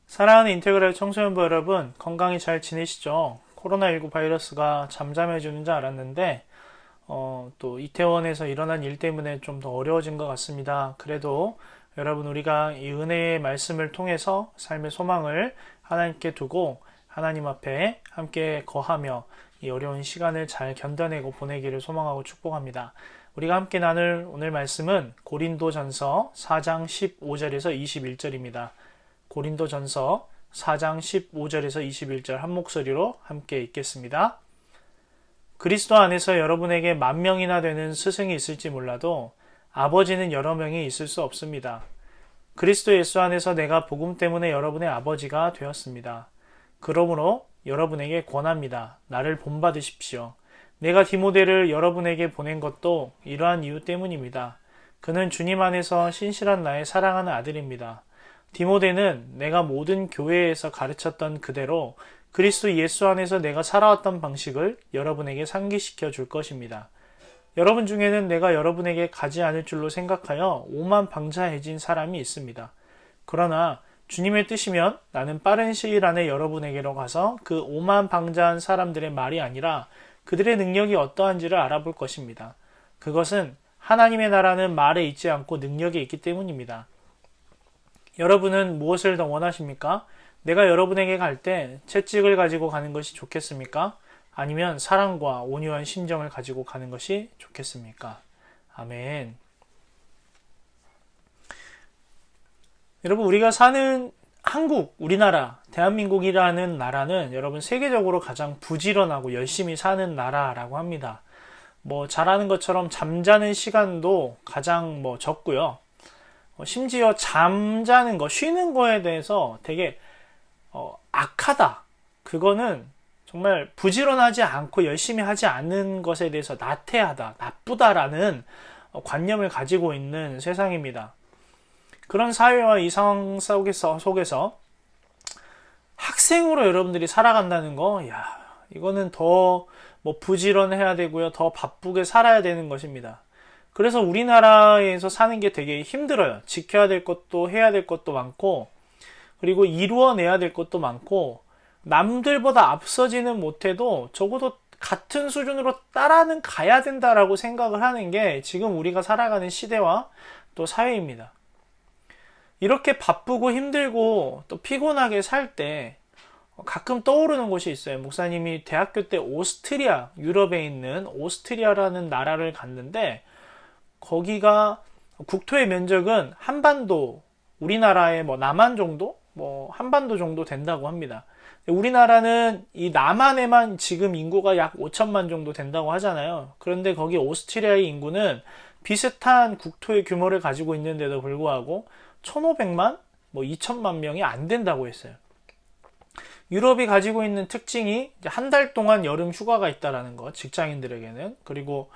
사랑하는 인테그랄 청소년부 여러분, 건강히 잘 지내시죠? 코로나19 바이러스가 잠잠해지는 줄 알았는데, 또 이태원에서 일어난 일 때문에 좀 더 어려워진 것 같습니다. 그래도 여러분, 우리가 이 은혜의 말씀을 통해서 삶의 소망을 하나님께 두고 하나님 앞에 함께 거하며 이 어려운 시간을 잘 견뎌내고 보내기를 소망하고 축복합니다. 우리가 함께 나눌 오늘 말씀은 고린도전서 4장 15절에서 21절입니다. 고린도전서 4장 15절에서 21절 한 목소리로 함께 읽겠습니다. 그리스도 안에서 여러분에게 10,000명이나 되는 스승이 있을지 몰라도 아버지는 여러 명이 있을 수 없습니다. 그리스도 예수 안에서 내가 복음 때문에 여러분의 아버지가 되었습니다. 그러므로 여러분에게 권합니다. 나를 본받으십시오. 내가 디모데를 여러분에게 보낸 것도 이러한 이유 때문입니다. 그는 주님 안에서 신실한 나의 사랑하는 아들입니다. 디모데는 내가 모든 교회에서 가르쳤던 그대로 그리스도 예수 안에서 내가 살아왔던 방식을 여러분에게 상기시켜 줄 것입니다. 여러분 중에는 내가 여러분에게 가지 않을 줄로 생각하여 오만방자해진 사람이 있습니다. 그러나 주님의 뜻이면 나는 빠른 시일 안에 여러분에게로 가서 그 오만방자한 사람들의 말이 아니라 그들의 능력이 어떠한지를 알아볼 것입니다. 그것은 하나님의 나라는 말에 있지 않고 능력에 있기 때문입니다. 여러분은 무엇을 더 원하십니까? 내가 여러분에게 갈 때 채찍을 가지고 가는 것이 좋겠습니까? 아니면 사랑과 온유한 심정을 가지고 가는 것이 좋겠습니까? 아멘. 여러분, 우리가 사는 한국, 우리나라, 대한민국이라는 나라는 여러분 세계적으로 가장 부지런하고 열심히 사는 나라라고 합니다. 잘하는 것처럼 잠자는 시간도 가장 적고요. 심지어 잠자는 거, 쉬는 거에 대해서 되게 악하다. 그거는 정말 부지런하지 않고 열심히 하지 않는 것에 대해서 나태하다, 나쁘다라는 관념을 가지고 있는 세상입니다. 그런 사회와 이 상황 속에서 학생으로 여러분들이 살아간다는 거, 이거는 더 부지런해야 되고요. 더 바쁘게 살아야 되는 것입니다. 그래서 우리나라에서 사는 게 되게 힘들어요. 지켜야 될 것도 해야 될 것도 많고, 그리고 이루어내야 될 것도 많고, 남들보다 앞서지는 못해도 적어도 같은 수준으로 따라는 가야 된다라고 생각을 하는 게 지금 우리가 살아가는 시대와 또 사회입니다. 이렇게 바쁘고 힘들고 또 피곤하게 살 때 가끔 떠오르는 곳이 있어요. 목사님이 대학교 때 오스트리아, 유럽에 있는 오스트리아라는 나라를 갔는데 거기가 국토의 면적은 한반도, 우리나라의 남한 정도? 한반도 정도 된다고 합니다. 우리나라는 이 남한에만 지금 인구가 약 5천만 정도 된다고 하잖아요. 그런데 거기 오스트리아의 인구는 비슷한 국토의 규모를 가지고 있는데도 불구하고 1,500만? 2천만 명이 안 된다고 했어요. 유럽이 가지고 있는 특징이 한 달 동안 여름 휴가가 있다라는 것, 직장인들에게는. 그리고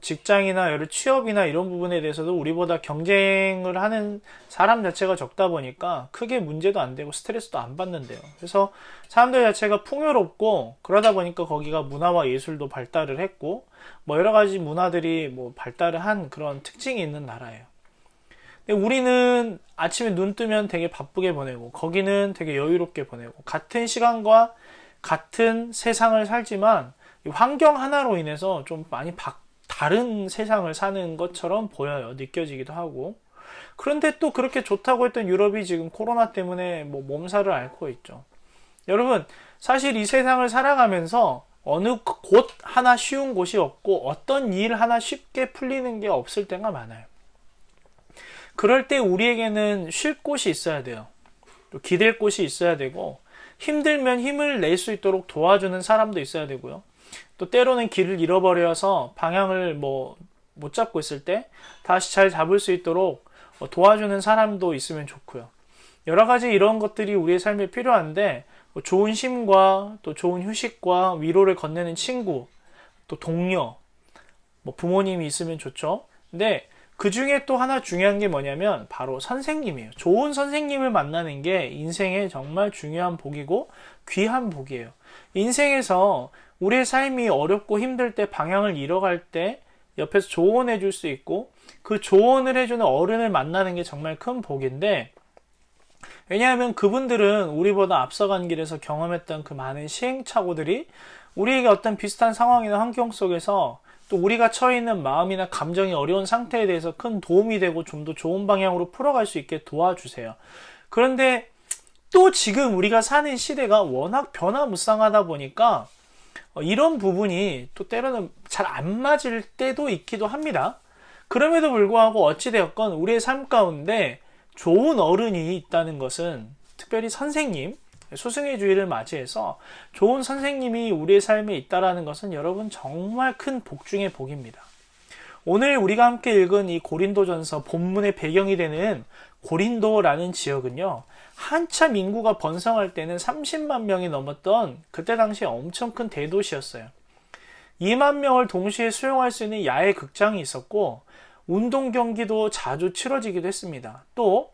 직장이나 여러 취업이나 이런 부분에 대해서도 우리보다 경쟁을 하는 사람 자체가 적다 보니까 크게 문제도 안 되고 스트레스도 안 받는데요. 그래서 사람들 자체가 풍요롭고, 그러다 보니까 거기가 문화와 예술도 발달을 했고 여러 가지 문화들이 발달을 한 그런 특징이 있는 나라예요. 우리는 아침에 눈 뜨면 되게 바쁘게 보내고 거기는 되게 여유롭게 보내고 같은 시간과 같은 세상을 살지만 환경 하나로 인해서 좀 많이 다른 세상을 사는 것처럼 보여요. 느껴지기도 하고. 그런데 또 그렇게 좋다고 했던 유럽이 지금 코로나 때문에 몸살을 앓고 있죠. 여러분, 사실 이 세상을 살아가면서 어느 곳 하나 쉬운 곳이 없고 어떤 일 하나 쉽게 풀리는 게 없을 때가 많아요. 그럴 때 우리에게는 쉴 곳이 있어야 돼요. 또 기댈 곳이 있어야 되고, 힘들면 힘을 낼 수 있도록 도와주는 사람도 있어야 되고요. 또 때로는 길을 잃어버려서 방향을 못 잡고 있을 때 다시 잘 잡을 수 있도록 도와주는 사람도 있으면 좋고요. 여러 가지 이런 것들이 우리의 삶에 필요한데, 좋은 쉼과 또 좋은 휴식과 위로를 건네는 친구, 또 동료, 부모님이 있으면 좋죠. 근데 그 중에 또 하나 중요한 게 뭐냐면 바로 선생님이에요. 좋은 선생님을 만나는 게 인생의 정말 중요한 복이고 귀한 복이에요. 인생에서 우리의 삶이 어렵고 힘들 때, 방향을 잃어갈 때 옆에서 조언해 줄 수 있고 그 조언을 해주는 어른을 만나는 게 정말 큰 복인데, 왜냐하면 그분들은 우리보다 앞서간 길에서 경험했던 그 많은 시행착오들이 우리에게 어떤 비슷한 상황이나 환경 속에서 또 우리가 처해 있는 마음이나 감정이 어려운 상태에 대해서 큰 도움이 되고 좀 더 좋은 방향으로 풀어갈 수 있게 도와주세요. 그런데 또 지금 우리가 사는 시대가 워낙 변화무쌍하다 보니까 이런 부분이 또 때로는 잘 안 맞을 때도 있기도 합니다. 그럼에도 불구하고 어찌되었건 우리의 삶 가운데 좋은 어른이 있다는 것은, 특별히 선생님, 스승의 주의를 맞이해서 좋은 선생님이 우리의 삶에 있다는 것은 여러분 정말 큰 복 중의 복입니다. 오늘 우리가 함께 읽은 이 고린도전서 본문의 배경이 되는 고린도라는 지역은요, 한참 인구가 번성할 때는 30만 명이 넘었던 그때 당시에 엄청 큰 대도시였어요. 2만 명을 동시에 수용할 수 있는 야외 극장이 있었고 운동 경기도 자주 치러지기도 했습니다. 또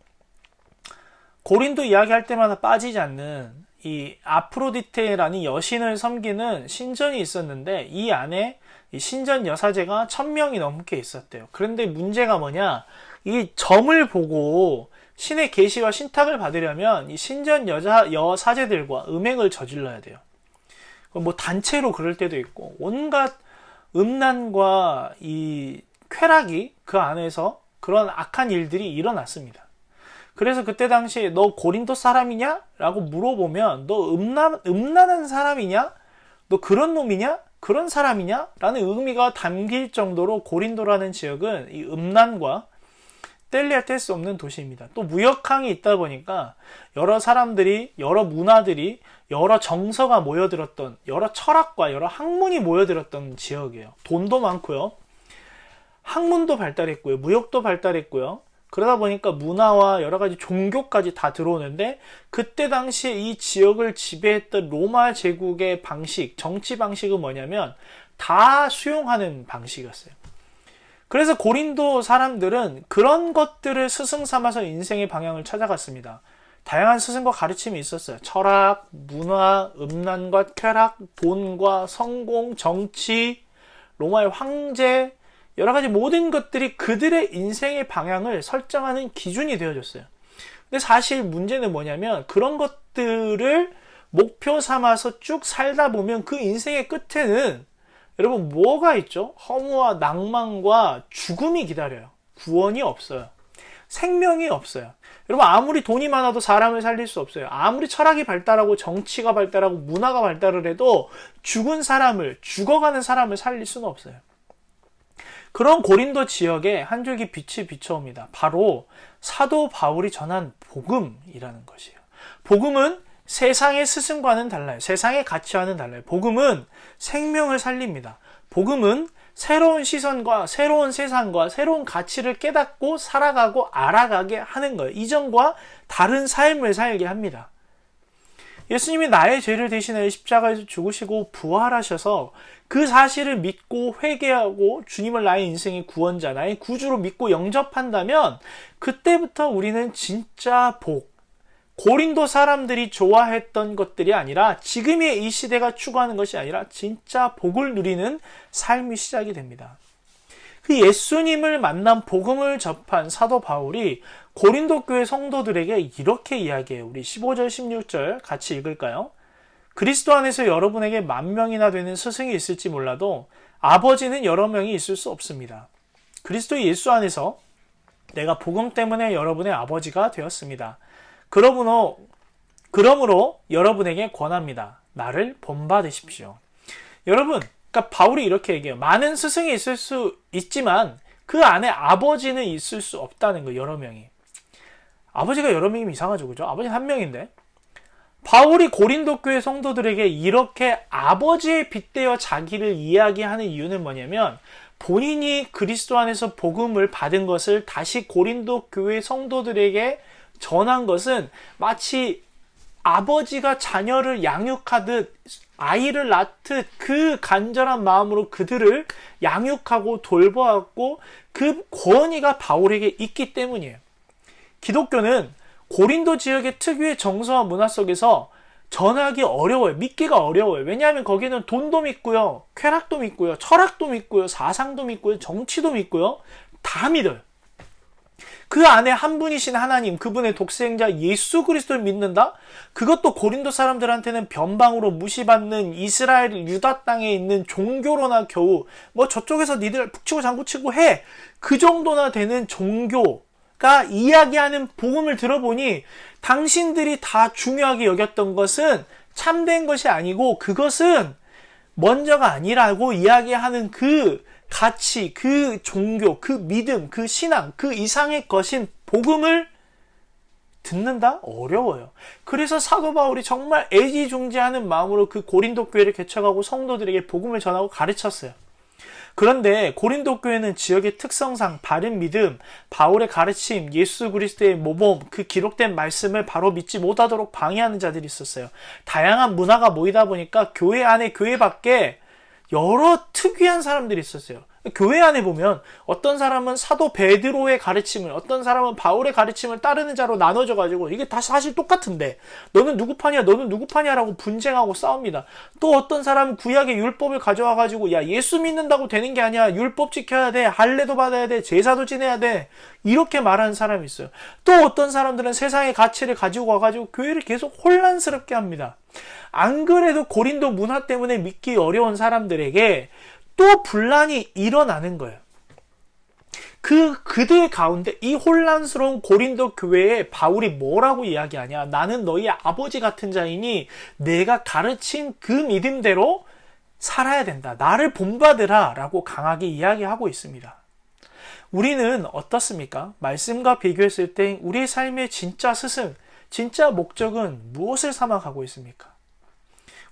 고린도 이야기할 때마다 빠지지 않는 이 아프로디테라는 여신을 섬기는 신전이 있었는데 이 안에 이 신전 여사제가 1000명이 넘게 있었대요. 그런데 문제가 뭐냐, 이 점을 보고 신의 계시와 신탁을 받으려면 이 신전 여사제들과 음행을 저질러야 돼요. 뭐 단체로 그럴 때도 있고 온갖 음란과 이 쾌락이 그 안에서 그런 악한 일들이 일어났습니다. 그래서 그때 당시에 너 고린도 사람이냐? 라고 물어보면 너 음란한 사람이냐? 너 그런 놈이냐? 그런 사람이냐? 라는 의미가 담길 정도로 고린도라는 지역은 이 음란과 뗄래야 뗄 수 없는 도시입니다. 또 무역항이 있다 보니까 여러 사람들이, 여러 문화들이, 여러 정서가 모여들었던, 여러 철학과 여러 학문이 모여들었던 지역이에요. 돈도 많고요. 학문도 발달했고요. 무역도 발달했고요. 그러다 보니까 문화와 여러 가지 종교까지 다 들어오는데 그때 당시에 이 지역을 지배했던 로마 제국의 방식, 정치 방식은 뭐냐면 다 수용하는 방식이었어요. 그래서 고린도 사람들은 그런 것들을 스승 삼아서 인생의 방향을 찾아갔습니다. 다양한 스승과 가르침이 있었어요. 철학, 문화, 음란과 쾌락, 돈과 성공, 정치, 로마의 황제, 여러 가지 모든 것들이 그들의 인생의 방향을 설정하는 기준이 되어졌어요. 근데 사실 문제는 뭐냐면 그런 것들을 목표 삼아서 쭉 살다 보면 그 인생의 끝에는 여러분 뭐가 있죠? 허무와 낭만과 죽음이 기다려요. 구원이 없어요. 생명이 없어요. 여러분 아무리 돈이 많아도 사람을 살릴 수 없어요. 아무리 철학이 발달하고 정치가 발달하고 문화가 발달을 해도 죽어가는 사람을 살릴 수는 없어요. 그런 고린도 지역에 한 줄기 빛이 비춰옵니다. 바로 사도 바울이 전한 복음이라는 것이에요. 복음은 세상의 스승과는 달라요. 세상의 가치와는 달라요. 복음은 생명을 살립니다. 복음은 새로운 시선과 새로운 세상과 새로운 가치를 깨닫고 살아가고 알아가게 하는 거예요. 이전과 다른 삶을 살게 합니다. 예수님이 나의 죄를 대신하여 십자가에서 죽으시고 부활하셔서 그 사실을 믿고 회개하고 주님을 나의 인생의 구원자, 나의 구주로 믿고 영접한다면 그때부터 우리는 진짜 고린도 사람들이 좋아했던 것들이 아니라 지금의 이 시대가 추구하는 것이 아니라 진짜 복을 누리는 삶이 시작이 됩니다. 그 예수님을 만난 복음을 접한 사도 바울이 고린도 교회 성도들에게 이렇게 이야기해요. 우리 15절 16절 같이 읽을까요? 그리스도 안에서 여러분에게 10,000명이나 되는 스승이 있을지 몰라도 아버지는 여러 명이 있을 수 없습니다. 그리스도 예수 안에서 내가 복음 때문에 여러분의 아버지가 되었습니다. 그러므로 여러분에게 권합니다. 나를 본받으십시오. 여러분, 그러니까 바울이 이렇게 얘기해요. 많은 스승이 있을 수 있지만 그 안에 아버지는 있을 수 없다는 거예요. 여러 명이. 아버지가 여러 명이면 이상하죠. 그죠? 아버지는 한 명인데. 바울이 고린도 교회 성도들에게 이렇게 아버지에 빗대어 자기를 이야기하는 이유는 뭐냐면 본인이 그리스도 안에서 복음을 받은 것을 다시 고린도 교회 성도들에게 전한 것은 마치 아버지가 자녀를 양육하듯 아이를 낳듯 그 간절한 마음으로 그들을 양육하고 돌보았고 그 권위가 바울에게 있기 때문이에요. 기독교는 고린도 지역의 특유의 정서와 문화 속에서 전하기 어려워요. 믿기가 어려워요. 왜냐하면 거기는 돈도 믿고요. 쾌락도 믿고요. 철학도 믿고요. 사상도 믿고요. 정치도 믿고요. 다 믿어요. 그 안에 한 분이신 하나님, 그분의 독생자 예수 그리스도를 믿는다? 그것도 고린도 사람들한테는 변방으로 무시받는 이스라엘 유다 땅에 있는 종교로나 겨우 뭐 저쪽에서 니들 북치고 장구치고 해. 그 정도나 되는 종교가 이야기하는 복음을 들어보니 당신들이 다 중요하게 여겼던 것은 참된 것이 아니고 그것은 먼저가 아니라고 이야기하는 그 가치, 그 종교, 그 믿음, 그 신앙, 그 이상의 것인 복음을 듣는다? 어려워요. 그래서 사도 바울이 정말 애지중지하는 마음으로 그 고린도 교회를 개척하고 성도들에게 복음을 전하고 가르쳤어요. 그런데 고린도 교회는 지역의 특성상 바른 믿음, 바울의 가르침, 예수 그리스도의 모범, 그 기록된 말씀을 바로 믿지 못하도록 방해하는 자들이 있었어요. 다양한 문화가 모이다 보니까 교회 안에 교회 밖에 여러 특이한 사람들이 있었어요. 교회 안에 보면 어떤 사람은 사도 베드로의 가르침을, 어떤 사람은 바울의 가르침을 따르는 자로 나눠져 가지고 이게 다 사실 똑같은데 너는 누구 파냐 너는 누구 파냐라고 분쟁하고 싸웁니다. 또 어떤 사람은 구약의 율법을 가져와 가지고 야 예수 믿는다고 되는 게 아니야, 율법 지켜야 돼, 할례도 받아야 돼, 제사도 지내야 돼, 이렇게 말하는 사람이 있어요. 또 어떤 사람들은 세상의 가치를 가지고 와가지고 교회를 계속 혼란스럽게 합니다. 안 그래도 고린도 문화 때문에 믿기 어려운 사람들에게 또 분란이 일어나는 거예요. 그들 가운데 이 혼란스러운 고린도 교회에 바울이 뭐라고 이야기하냐? 나는 너희 아버지 같은 자이니 내가 가르친 그 믿음대로 살아야 된다. 나를 본받으라 라고 강하게 이야기하고 있습니다. 우리는 어떻습니까? 말씀과 비교했을 때 우리의 삶의 진짜 스승, 진짜 목적은 무엇을 삼아가고 있습니까?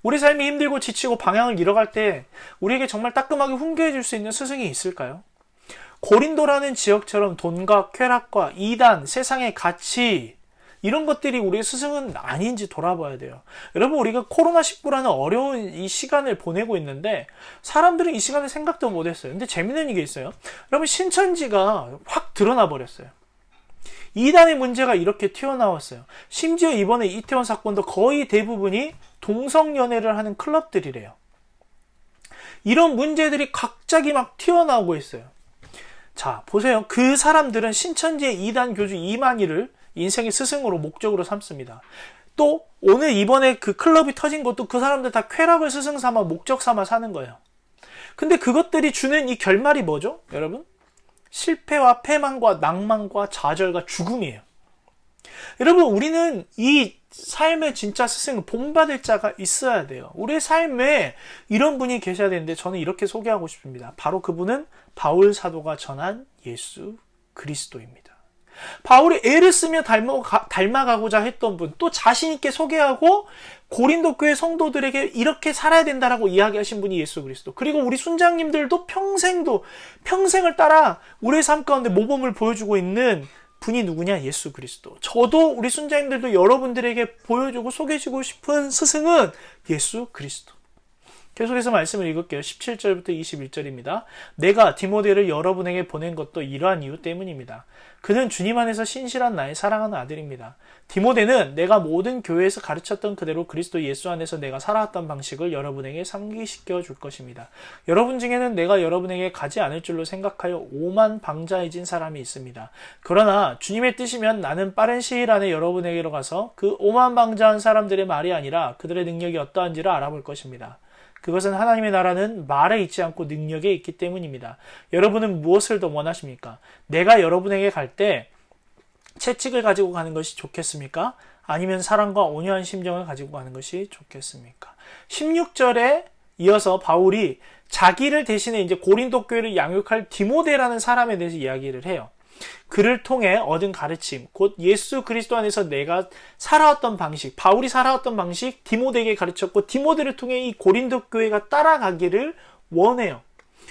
우리 삶이 힘들고 지치고 방향을 잃어갈 때 우리에게 정말 따끔하게 훈계해 줄 수 있는 스승이 있을까요? 고린도라는 지역처럼 돈과 쾌락과 이단, 세상의 가치, 이런 것들이 우리의 스승은 아닌지 돌아봐야 돼요. 여러분, 우리가 코로나19라는 어려운 이 시간을 보내고 있는데 사람들은 이 시간을 생각도 못했어요. 근데 재밌는 게 있어요. 여러분, 신천지가 확 드러나 버렸어요. 이단의 문제가 이렇게 튀어나왔어요. 심지어 이번에 이태원 사건도 거의 대부분이 동성연애를 하는 클럽들이래요. 이런 문제들이 갑자기 막 튀어나오고 있어요. 자, 보세요. 그 사람들은 신천지의 이단 교주 이만희를 인생의 스승으로 목적으로 삼습니다. 또 오늘 이번에 그 클럽이 터진 것도 그 사람들 다 쾌락을 스승 삼아 목적 삼아 사는 거예요. 근데 그것들이 주는 이 결말이 뭐죠? 여러분? 실패와 패망과 낭만과 좌절과 죽음이에요. 여러분, 우리는 이 삶의 진짜 스승은 본받을 자가 있어야 돼요. 우리의 삶에 이런 분이 계셔야 되는데 저는 이렇게 소개하고 싶습니다. 바로 그분은 바울 사도가 전한 예수 그리스도입니다. 바울이 애를 쓰며 닮아가고자 했던 분, 또 자신 있게 소개하고 고린도 교회 성도들에게 이렇게 살아야 된다라고 이야기하신 분이 예수 그리스도. 그리고 우리 순장님들도 평생을 따라 우리의 삶 가운데 모범을 보여주고 있는 분이 누구냐? 예수 그리스도. 저도 우리 순장님들도 여러분들에게 보여주고 소개해주고 싶은 스승은 예수 그리스도. 계속해서 말씀을 읽을게요. 17절부터 21절입니다. 내가 디모데를 여러분에게 보낸 것도 이러한 이유 때문입니다. 그는 주님 안에서 신실한 나의 사랑하는 아들입니다. 디모데는 내가 모든 교회에서 가르쳤던 그대로 그리스도 예수 안에서 내가 살아왔던 방식을 여러분에게 상기시켜 줄 것입니다. 여러분 중에는 내가 여러분에게 가지 않을 줄로 생각하여 오만방자해진 사람이 있습니다. 그러나 주님의 뜻이면 나는 빠른 시일 안에 여러분에게로 가서 그 오만방자한 사람들의 말이 아니라 그들의 능력이 어떠한지를 알아볼 것입니다. 그것은 하나님의 나라는 말에 있지 않고 능력에 있기 때문입니다. 여러분은 무엇을 더 원하십니까? 내가 여러분에게 갈 때 채찍을 가지고 가는 것이 좋겠습니까? 아니면 사랑과 온유한 심정을 가지고 가는 것이 좋겠습니까? 16절에 이어서 바울이 자기를 대신해 이제 고린도 교회를 양육할 디모데라는 사람에 대해서 이야기를 해요. 그를 통해 얻은 가르침, 곧 예수 그리스도 안에서 내가 살아왔던 방식, 바울이 살아왔던 방식 디모데에게 가르쳤고 디모데를 통해 이 고린도 교회가 따라가기를 원해요.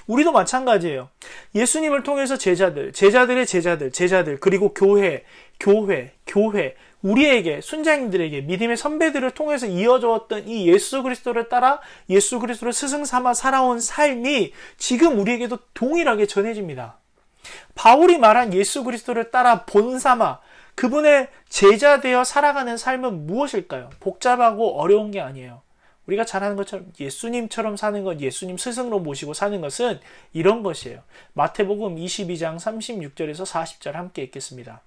우리도 마찬가지예요. 예수님을 통해서 제자들의 제자들, 그리고 교회, 우리에게, 순장님들에게, 믿음의 선배들을 통해서 이어져 왔던 이 예수 그리스도를 따라 예수 그리스도를 스승 삼아 살아온 삶이 지금 우리에게도 동일하게 전해집니다. 바울이 말한 예수 그리스도를 따라 본삼아 그분의 제자 되어 살아가는 삶은 무엇일까요? 복잡하고 어려운 게 아니에요. 우리가 잘 아는 것처럼 예수님처럼 사는 것, 예수님 스승으로 모시고 사는 것은 이런 것이에요. 마태복음 22장 36절에서 40절 함께 읽겠습니다.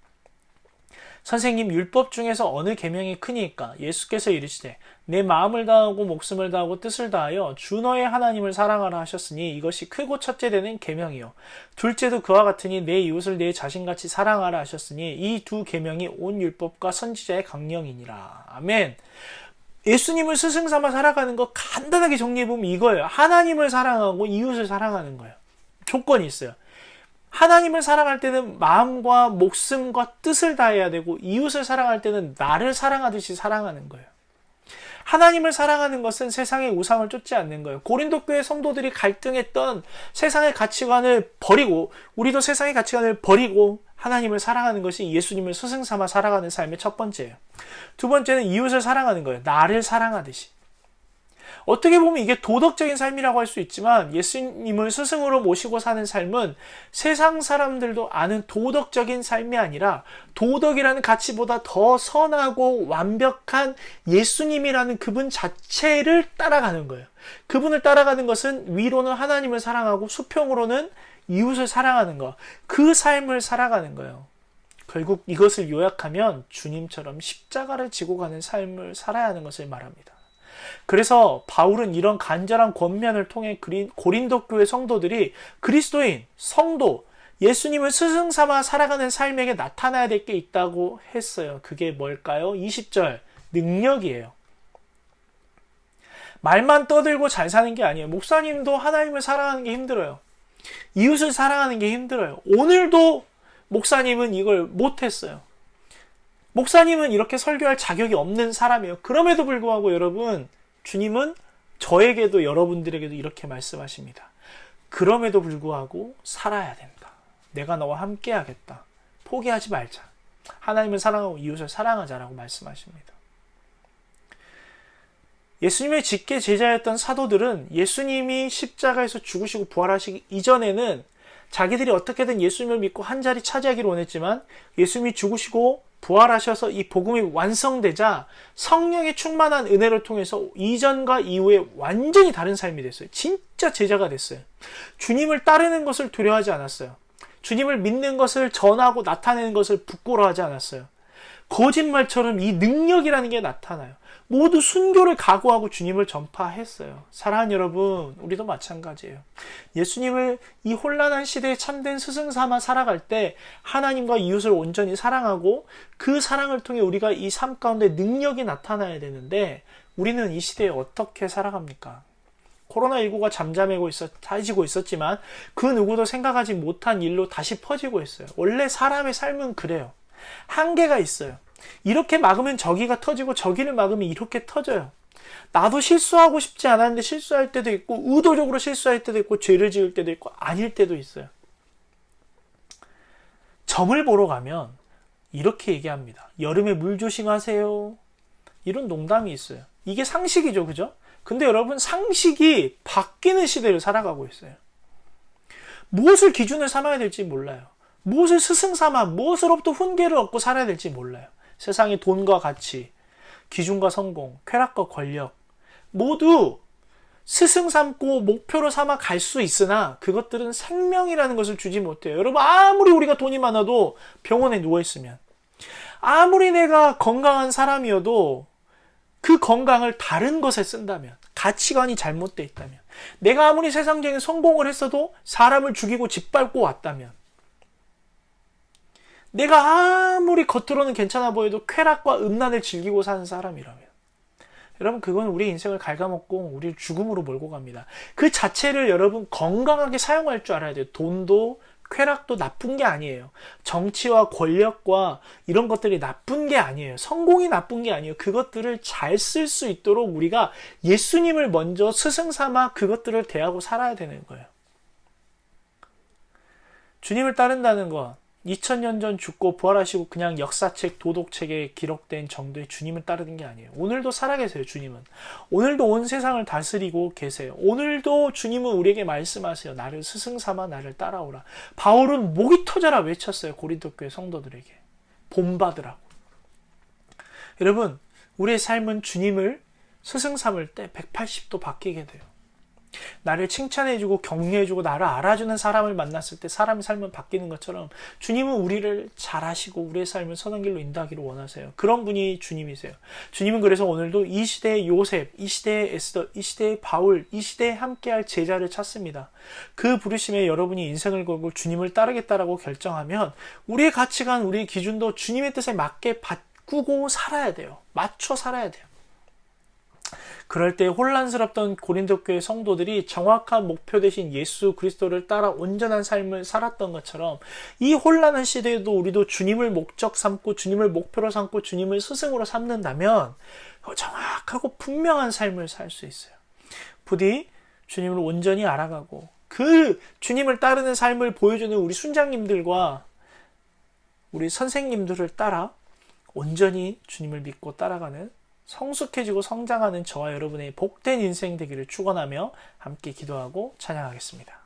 선생님, 율법 중에서 어느 계명이 크니까? 예수께서 이르시되 내 마음을 다하고 목숨을 다하고 뜻을 다하여 주 너의 하나님을 사랑하라 하셨으니 이것이 크고 첫째 되는 계명이요 둘째도 그와 같으니 내 이웃을 내 자신같이 사랑하라 하셨으니 이 두 계명이 온 율법과 선지자의 강령이니라. 아멘. 예수님을 스승 삼아 살아가는 거 간단하게 정리해보면 이거예요. 하나님을 사랑하고 이웃을 사랑하는 거예요. 조건이 있어요. 하나님을 사랑할 때는 마음과 목숨과 뜻을 다해야 되고 이웃을 사랑할 때는 나를 사랑하듯이 사랑하는 거예요. 하나님을 사랑하는 것은 세상의 우상을 쫓지 않는 거예요. 고린도 교회 성도들이 갈등했던 세상의 가치관을 버리고 우리도 세상의 가치관을 버리고 하나님을 사랑하는 것이 예수님을 스승 삼아 살아가는 삶의 첫 번째예요. 두 번째는 이웃을 사랑하는 거예요. 나를 사랑하듯이. 어떻게 보면 이게 도덕적인 삶이라고 할 수 있지만 예수님을 스승으로 모시고 사는 삶은 세상 사람들도 아는 도덕적인 삶이 아니라 도덕이라는 가치보다 더 선하고 완벽한 예수님이라는 그분 자체를 따라가는 거예요. 그분을 따라가는 것은 위로는 하나님을 사랑하고 수평으로는 이웃을 사랑하는 것. 그 삶을 살아가는 거예요. 결국 이것을 요약하면 주님처럼 십자가를 지고 가는 삶을 살아야 하는 것을 말합니다. 그래서 바울은 이런 간절한 권면을 통해 고린도 교회 성도들이 그리스도인, 성도, 예수님을 스승 삼아 살아가는 삶에게 나타나야 될 게 있다고 했어요. 그게 뭘까요? 20절, 능력이에요. 말만 떠들고 잘 사는 게 아니에요. 목사님도 하나님을 사랑하는 게 힘들어요. 이웃을 사랑하는 게 힘들어요. 오늘도 목사님은 이걸 못했어요. 목사님은 이렇게 설교할 자격이 없는 사람이에요. 그럼에도 불구하고 여러분, 주님은 저에게도 여러분들에게도 이렇게 말씀하십니다. 그럼에도 불구하고 살아야 된다. 내가 너와 함께 하겠다. 포기하지 말자. 하나님을 사랑하고 이웃을 사랑하자라고 말씀하십니다. 예수님의 직계 제자였던 사도들은 예수님이 십자가에서 죽으시고 부활하시기 이전에는 자기들이 어떻게든 예수님을 믿고 한 자리 차지하기를 원했지만 예수님이 죽으시고 부활하셔서 이 복음이 완성되자 성령의 충만한 은혜를 통해서 이전과 이후에 완전히 다른 삶이 됐어요. 진짜 제자가 됐어요. 주님을 따르는 것을 두려워하지 않았어요. 주님을 믿는 것을 전하고 나타내는 것을 부끄러워하지 않았어요. 거짓말처럼 이 능력이라는 게 나타나요. 모두 순교를 각오하고 주님을 전파했어요. 사랑하는 여러분, 우리도 마찬가지예요. 예수님을 이 혼란한 시대에 참된 스승 삼아 살아갈 때 하나님과 이웃을 온전히 사랑하고 그 사랑을 통해 우리가 이 삶 가운데 능력이 나타나야 되는데 우리는 이 시대에 어떻게 살아갑니까? 코로나19가 잠잠해지고 있었지만 그 누구도 생각하지 못한 일로 다시 퍼지고 있어요. 원래 사람의 삶은 그래요. 한계가 있어요. 이렇게 막으면 저기가 터지고 저기를 막으면 이렇게 터져요. 나도 실수하고 싶지 않았는데 실수할 때도 있고 의도적으로 실수할 때도 있고 죄를 지을 때도 있고 아닐 때도 있어요. 점을 보러 가면 이렇게 얘기합니다. 여름에 물 조심하세요. 이런 농담이 있어요. 이게 상식이죠, 그죠? 근데 여러분, 상식이 바뀌는 시대를 살아가고 있어요. 무엇을 기준을 삼아야 될지 몰라요. 무엇을 스승 삼아 무엇으로부터 훈계를 얻고 살아야 될지 몰라요. 세상의 돈과 가치, 기준과 성공, 쾌락과 권력 모두 스승 삼고 목표로 삼아 갈 수 있으나 그것들은 생명이라는 것을 주지 못해요. 여러분, 아무리 우리가 돈이 많아도 병원에 누워있으면, 아무리 내가 건강한 사람이어도 그 건강을 다른 것에 쓴다면, 가치관이 잘못되어 있다면, 내가 아무리 세상적인 성공을 했어도 사람을 죽이고 짓밟고 왔다면, 내가 아무리 겉으로는 괜찮아 보여도 쾌락과 음란을 즐기고 사는 사람이라면 여러분, 그건 우리 인생을 갉아먹고 우리를 죽음으로 몰고 갑니다. 그 자체를 여러분 건강하게 사용할 줄 알아야 돼요. 돈도 쾌락도 나쁜 게 아니에요. 정치와 권력과 이런 것들이 나쁜 게 아니에요. 성공이 나쁜 게 아니에요. 그것들을 잘 쓸 수 있도록 우리가 예수님을 먼저 스승 삼아 그것들을 대하고 살아야 되는 거예요. 주님을 따른다는 것, 2000년 전 죽고 부활하시고 그냥 역사책, 도덕책에 기록된 정도의 주님을 따르는 게 아니에요. 오늘도 살아계세요, 주님은. 오늘도 온 세상을 다스리고 계세요. 오늘도 주님은 우리에게 말씀하세요. 나를 스승 삼아 나를 따라오라. 바울은 목이 터져라 외쳤어요, 고린도 교회 성도들에게. 본받으라고. 여러분, 우리의 삶은 주님을 스승 삼을 때 180도 바뀌게 돼요. 나를 칭찬해주고 격려해주고 나를 알아주는 사람을 만났을 때 사람의 삶은 바뀌는 것처럼 주님은 우리를 잘 아시고 우리의 삶을 선한 길로 인도하기를 원하세요. 그런 분이 주님이세요. 주님은 그래서 오늘도 이 시대의 요셉, 이 시대의 에스더, 이 시대의 바울, 이 시대에 함께할 제자를 찾습니다. 그 부르심에 여러분이 인생을 걸고 주님을 따르겠다라고 결정하면 우리의 가치관, 우리의 기준도 주님의 뜻에 맞게 바꾸고 살아야 돼요. 맞춰 살아야 돼요. 그럴 때 혼란스럽던 고린도 교회 성도들이 정확한 목표 대신 예수 그리스도를 따라 온전한 삶을 살았던 것처럼 이 혼란한 시대에도 우리도 주님을 목적 삼고 주님을 목표로 삼고 주님을 스승으로 삼는다면 정확하고 분명한 삶을 살 수 있어요. 부디 주님을 온전히 알아가고 그 주님을 따르는 삶을 보여주는 우리 순장님들과 우리 선생님들을 따라 온전히 주님을 믿고 따라가는 성숙해지고 성장하는 저와 여러분의 복된 인생 되기를 축원하며 함께 기도하고 찬양하겠습니다.